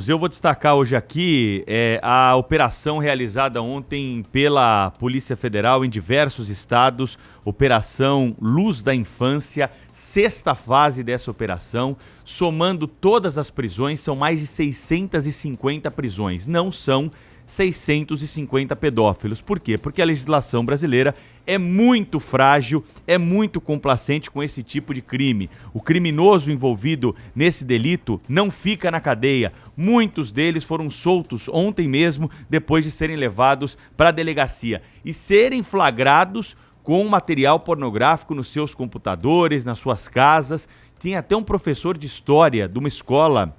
Eu vou destacar hoje aqui a operação realizada ontem pela Polícia Federal em diversos estados, Operação Luz da Infância, sexta fase dessa operação, somando todas as prisões, são mais de 650 prisões, não são 650 pedófilos. Por quê? Porque a legislação brasileira é muito frágil, é muito complacente com esse tipo de crime. O criminoso envolvido nesse delito não fica na cadeia. Muitos deles foram soltos ontem mesmo, depois de serem levados para a delegacia e serem flagrados com material pornográfico nos seus computadores, nas suas casas. Tinha até um professor de história de uma escola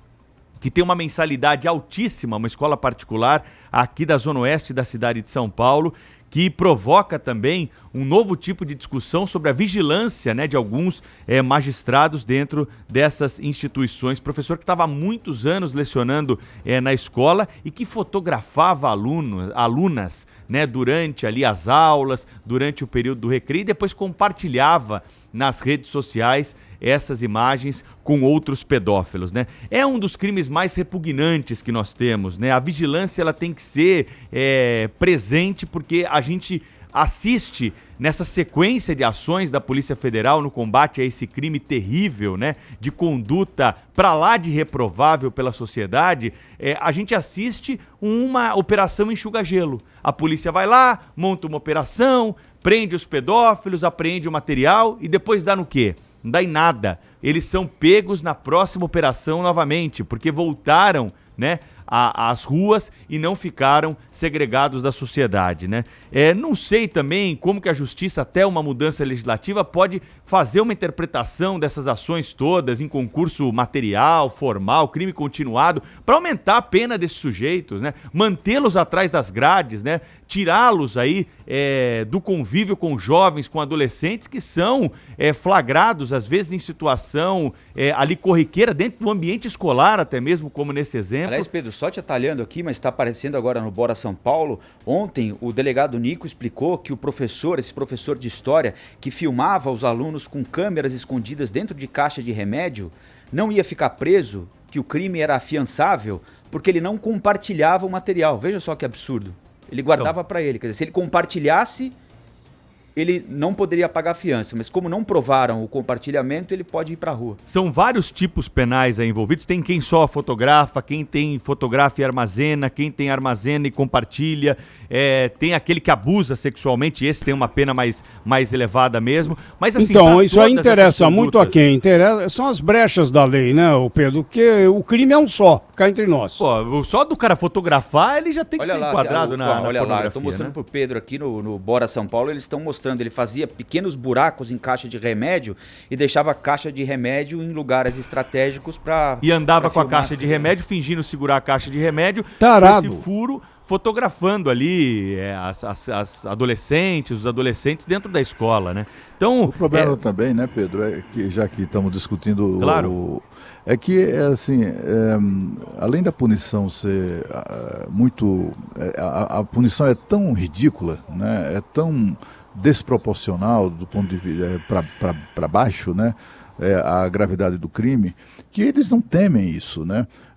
que tem uma mensalidade altíssima, uma escola particular aqui da Zona Oeste da cidade de São Paulo, que provoca também um novo tipo de discussão sobre a vigilância, de alguns magistrados dentro dessas instituições. Professor que estava há muitos anos lecionando na escola e que fotografava alunas, durante ali as aulas, durante o período do recreio, e depois compartilhava nas redes sociais essas imagens com outros pedófilos, É um dos crimes mais repugnantes que nós temos, A vigilância ela tem que ser presente, porque a gente assiste nessa sequência de ações da Polícia Federal no combate a esse crime terrível, de conduta pra lá de reprovável pela sociedade. A gente assiste uma operação enxuga-gelo. A polícia vai lá, monta uma operação, prende os pedófilos, apreende o material e depois dá no quê? Não dá em nada. Eles são pegos na próxima operação novamente, porque voltaram, às ruas e não ficaram segregados da sociedade, Não sei também como que a justiça, até uma mudança legislativa, pode fazer uma interpretação dessas ações todas em concurso material, formal, crime continuado, para aumentar a pena desses sujeitos, Mantê-los atrás das grades, tirá-los aí do convívio com jovens, com adolescentes que são flagrados, às vezes em situação ali corriqueira, dentro do ambiente escolar até mesmo, como nesse exemplo. Aliás, Pedro, só te atalhando aqui, mas está aparecendo agora no Bora São Paulo. Ontem, o delegado Nico explicou que esse professor de história, que filmava os alunos com câmeras escondidas dentro de caixa de remédio, não ia ficar preso, que o crime era afiançável, porque ele não compartilhava o material. Veja só que absurdo. Ele guardava para ele. Quer dizer, se ele compartilhasse, ele não poderia pagar fiança, mas como não provaram o compartilhamento, ele pode ir para a rua. São vários tipos penais aí envolvidos. Tem quem só fotografa, quem tem fotografa e armazena, quem tem armazena e compartilha, tem aquele que abusa sexualmente, esse tem uma pena mais elevada mesmo. Mas, assim, então, isso aí interessa muito a quem? Interessa, são as brechas da lei, Pedro? Porque o crime é um só, cá entre nós. Pô, só do cara fotografar, ele já tem que ser enquadrado na olha pornografia. Lá, eu estou mostrando pro Pedro aqui no Bora São Paulo, eles estão mostrando. Ele fazia pequenos buracos em caixa de remédio e deixava a caixa de remédio em lugares estratégicos para... E andava com a caixa de remédio, fingindo segurar a caixa de remédio. Tarado. Esse furo, fotografando ali as adolescentes, os adolescentes dentro da escola, Então, o problema também, Pedro, é que já que estamos discutindo... Claro. É que, assim, além da punição ser muito... A punição é tão ridícula, é tão desproporcional do ponto de vista para baixo, a gravidade do crime, que eles não temem isso,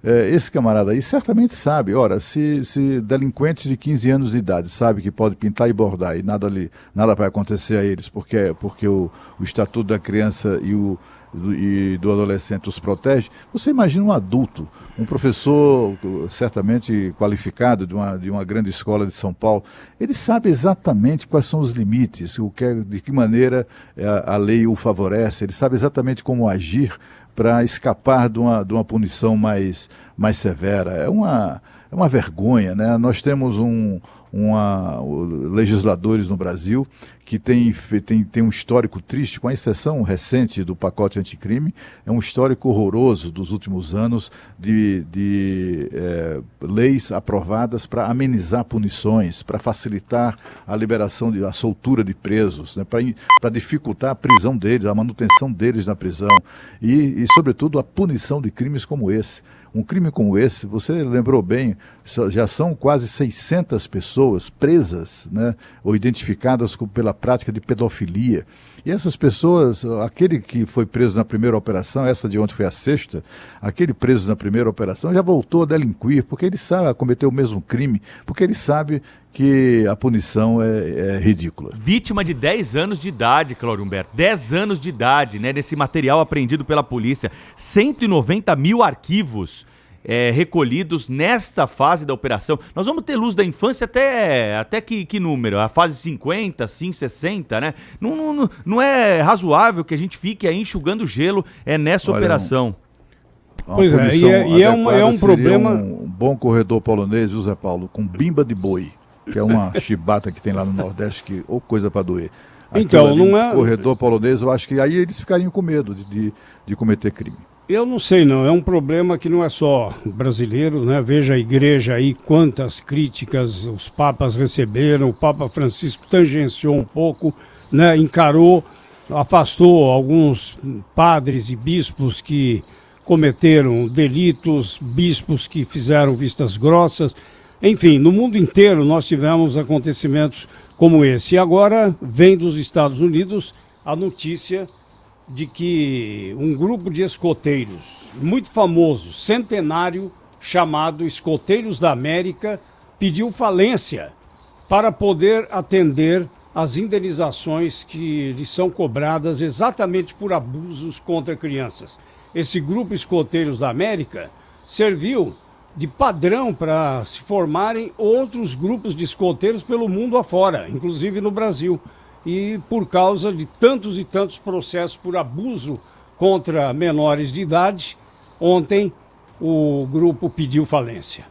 Esse camarada aí certamente sabe, se delinquentes de 15 anos de idade sabe que pode pintar e bordar e nada vai acontecer a eles, porque o Estatuto da Criança e do adolescente os protege. Você imagina um adulto, um professor certamente qualificado de uma grande escola de São Paulo, ele sabe exatamente quais são os limites, de que maneira a lei o favorece, ele sabe exatamente como agir para escapar de uma punição mais severa. É uma vergonha, Nós temos legisladores no Brasil que tem um histórico triste, com a exceção recente do pacote anticrime, é um histórico horroroso dos últimos anos de leis aprovadas para amenizar punições, para facilitar a liberação, a soltura de presos, para dificultar a prisão deles, a manutenção deles na prisão e, sobretudo, a punição de crimes como esse. Um crime como esse, você lembrou bem, já são quase 600 pessoas presas, né, ou identificadas pela prática de pedofilia. E essas pessoas, aquele que foi preso na primeira operação, essa de ontem foi a sexta, aquele preso na primeira operação já voltou a delinquir, porque ele sabe cometer o mesmo crime, porque ele sabe que a punição é ridícula. Vítima de 10 anos de idade, Cláudio Humberto. 10 anos de idade, né? Nesse material apreendido pela polícia. 190 mil arquivos recolhidos nesta fase da operação. Nós vamos ter luz da infância até que número? A fase 50, sim, 60, né? Não é razoável que a gente fique aí enxugando gelo nessa operação. Pois é um problema... Um bom corredor polonês, viu, Zé Paulo, com bimba de boi, que é uma chibata que tem lá no Nordeste, ou coisa para doer. Então, não é... corredor polonês, eu acho que aí eles ficariam com medo de cometer crime. Eu não sei não, é um problema que não é só brasileiro, né? Veja a igreja aí, quantas críticas os papas receberam, o Papa Francisco tangenciou um pouco, né? Encarou, afastou alguns padres e bispos que cometeram delitos, bispos que fizeram vistas grossas. Enfim, no mundo inteiro nós tivemos acontecimentos como esse. E agora vem dos Estados Unidos a notícia de que um grupo de escoteiros muito famoso, centenário, chamado Escoteiros da América, pediu falência para poder atender às indenizações que lhes são cobradas exatamente por abusos contra crianças. Esse grupo Escoteiros da América serviu de padrão para se formarem outros grupos de escoteiros pelo mundo afora, inclusive no Brasil. E por causa de tantos e tantos processos por abuso contra menores de idade, ontem o grupo pediu falência.